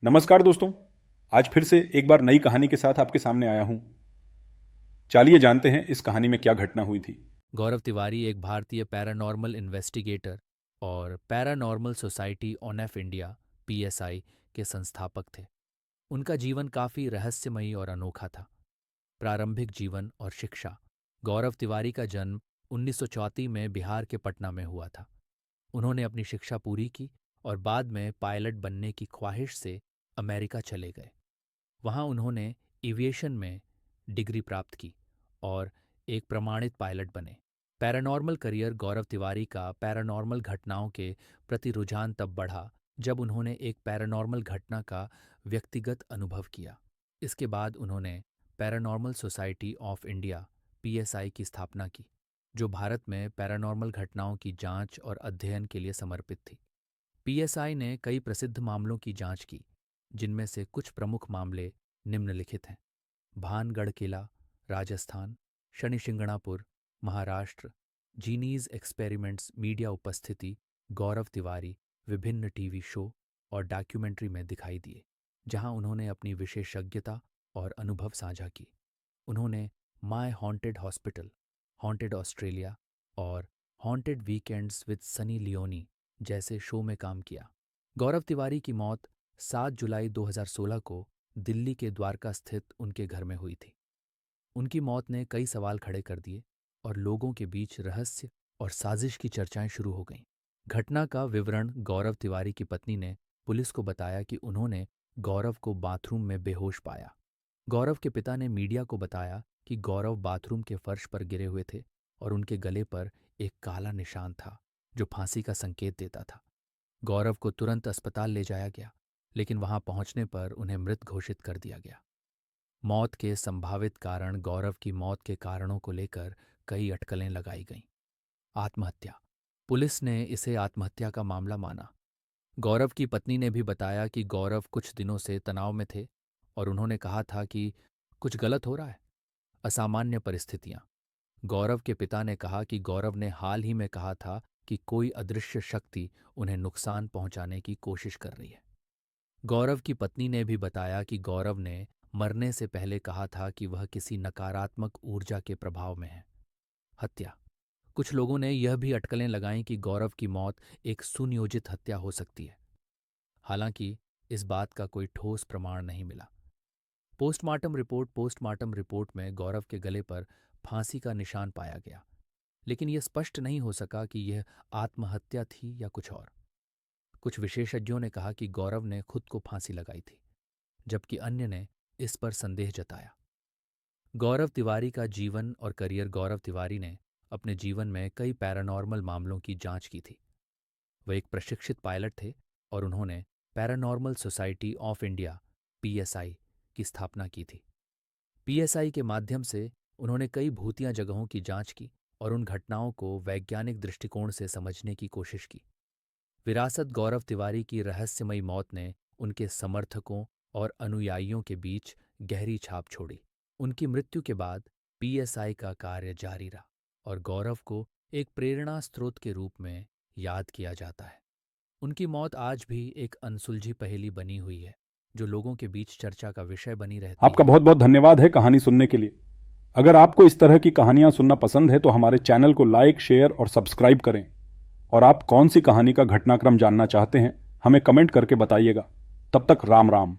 नमस्कार दोस्तों। आज फिर से एक बार नई कहानी के साथ आपके सामने आया हूं। चलिए जानते हैं इस कहानी में क्या घटना हुई थी। गौरव तिवारी एक भारतीय पैरानॉर्मल इन्वेस्टिगेटर और paranormal society of India PSI के संस्थापक थे। उनका जीवन काफी रहस्यमयी और अनोखा था। प्रारंभिक जीवन और शिक्षा। गौरव तिवारी का जन्म 1934 में बिहार के पटना में हुआ था। उन्होंने अपनी शिक्षा पूरी की और बाद में पायलट बनने की ख्वाहिश से अमेरिका चले गए। वहां उन्होंने एविएशन में डिग्री प्राप्त की और एक प्रमाणित पायलट बने। Paranormal career. गौरव तिवारी का पैरानॉर्मल घटनाओं के प्रति रुझान तब बढ़ा जब उन्होंने एक पैरानॉर्मल घटना का व्यक्तिगत अनुभव किया। इसके बाद उन्होंने paranormal society of India PSI की स्थापना की, जो भारत में पैरानॉर्मल घटनाओं की जांच और अध्ययन के लिए समर्पित थी। पीएसआई ने कई प्रसिद्ध मामलों की जांच की, जिनमें से कुछ प्रमुख मामले निम्नलिखित हैं। भानगढ़ किला, राजस्थान। शनिशिंगणापुर, महाराष्ट्र। जीनीज एक्सपेरिमेंट्स मीडिया उपस्थिति। गौरव तिवारी विभिन्न टीवी शो और डॉक्यूमेंट्री में दिखाई दिए, जहां उन्होंने अपनी विशेषज्ञता और अनुभव साझा की। उन्होंने my haunted hospital, haunted Australia और haunted weekends with Sunny Leone जैसे शो में काम किया। गौरव तिवारी की मौत 7 जुलाई 2016 को दिल्ली के द्वारका स्थित उनके घर में हुई थी। उनकी मौत ने कई सवाल खड़े कर दिए और लोगों के बीच रहस्य और साजिश की चर्चाएं शुरू हो गईं। घटना का विवरण। गौरव तिवारी की पत्नी ने पुलिस को बताया कि उन्होंने गौरव को बाथरूम में बेहोश पाया। गौरव के पिता ने मीडिया को बताया कि गौरव बाथरूम के फर्श पर गिरे हुए थे और उनके गले पर एक काला निशान था, जो फांसी का संकेत देता था। गौरव को तुरंत अस्पताल ले जाया गया, लेकिन वहां पहुंचने पर उन्हें मृत घोषित कर दिया गया। मौत के संभावित कारण। गौरव की मौत के कारणों को लेकर कई अटकलें लगाई गईं। आत्महत्या। पुलिस ने इसे आत्महत्या का मामला माना। गौरव की पत्नी ने भी बताया कि गौरव कुछ दिनों से तनाव में थे और उन्होंने कहा था कि कुछ गलत हो रहा है। असामान्य परिस्थितियां। गौरव के पिता ने कहा कि गौरव ने हाल ही में कहा था कि कोई अदृश्य शक्ति उन्हें नुकसान पहुंचाने की कोशिश कर रही है। गौरव की पत्नी ने भी बताया कि गौरव ने मरने से पहले कहा था कि वह किसी नकारात्मक ऊर्जा के प्रभाव में है। हत्या। कुछ लोगों ने यह भी अटकलें लगाईं कि गौरव की मौत एक सुनियोजित हत्या हो सकती है। हालांकि इस बात का कोई ठोस प्रमाण नहीं मिला। पोस्टमार्टम रिपोर्ट में गौरव के गले पर फांसी का निशान पाया गया, लेकिन यह स्पष्ट नहीं हो सका कि यह आत्महत्या थी या कुछ और। कुछ विशेषज्ञों ने कहा कि गौरव ने खुद को फांसी लगाई थी, जबकि अन्य ने इस पर संदेह जताया। गौरव तिवारी का जीवन और करियर। गौरव तिवारी ने अपने जीवन में कई पैरानॉर्मल मामलों की जांच की थी। वह एक प्रशिक्षित पायलट थे और उन्होंने paranormal society of India PSI की स्थापना की थी। पीएसआई के माध्यम से उन्होंने कई भूतिया जगहों की जांच की और उन घटनाओं को वैज्ञानिक दृष्टिकोण से समझने की कोशिश की। विरासत। गौरव तिवारी की रहस्यमयी मौत ने उनके समर्थकों और अनुयायियों के बीच गहरी छाप छोड़ी। उनकी मृत्यु के बाद पीएसआई का कार्य जारी रहा और गौरव को एक प्रेरणा स्रोत के रूप में याद किया जाता है। उनकी मौत आज भी एक अनसुलझी पहेली बनी हुई है, जो लोगों के बीच चर्चा का विषय बनी रहती आपका है। बहुत बहुत धन्यवाद है कहानी सुनने के लिए। अगर आपको इस तरह की कहानियां सुनना पसंद है तो हमारे चैनल को लाइक, शेयर और सब्सक्राइब करें। और आप कौन सी कहानी का घटनाक्रम जानना चाहते हैं हमें कमेंट करके बताइएगा। तब तक राम राम।